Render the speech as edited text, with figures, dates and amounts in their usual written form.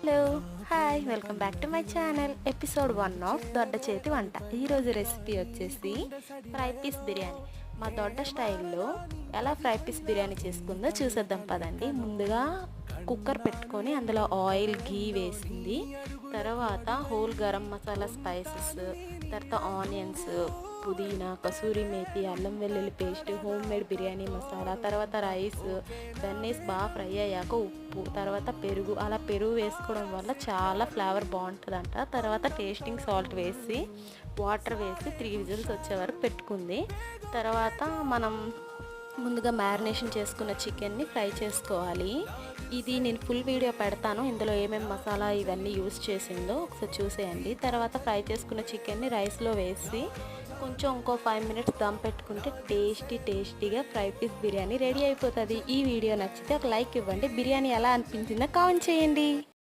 Hello hi welcome back to my channel episode 1 of దొడ్డ చేతి వంట. ఈరోజు రెసిపీ వచ్చేసి ఫ్రై పీస్ బిర్యానీ. మా దొడ్డ స్టైల్లో ఎలా ఫ్రై పీస్ బిర్యానీ చేసుకుందో చూసేద్దాం పదండి. ముందుగా కుక్కర్ పెట్టుకొని అందులో ఆయిల్ గీ వేసింది, తర్వాత హోల్ గరం మసాలా స్పైసెస్, తర్వాత ఆనియన్స్, పుదీనా, కసూరి మేతి, అల్లం వెల్లుల్లి paste, home made biryani masala, తర్వాత రైస్ దాన్ని బాగా ఫ్రై అయ్యాక ఉప్పు, తర్వాత పెరుగు. అలా పెరుగు వేసుకోవడం వల్ల చాలా ఫ్లేవర్ బాగుంటుందంట. తర్వాత టేస్టింగ్ సాల్ట్ వేసి వాటర్ వేసి 3 విజిల్స్ వచ్చే వరకు పెట్టుకుంది. తర్వాత మనం ముందుగా మ్యారినేషన్ చేసుకున్న చికెన్ని ఫ్రై చేసుకోవాలి. ఇది నేను ఫుల్ వీడియో పెడతాను, ఇందులో ఏమేమి మసాలా ఇవన్నీ యూస్ చేసిందో ఒకసారి చూసేయండి. తర్వాత ఫ్రై చేసుకున్న చికెన్ని రైస్లో వేసి కొంచెం ఇంకో 5 మినిట్స్ దమ్ పెట్టుకుంటే టేస్టీగా ఫ్రై పీస్ బిర్యానీ రెడీ అయిపోతుంది. ఈ వీడియో నచ్చితే ఒక లైక్ ఇవ్వండి. బిర్యానీ ఎలా అనిపించిందో కామెంట్ చేయండి.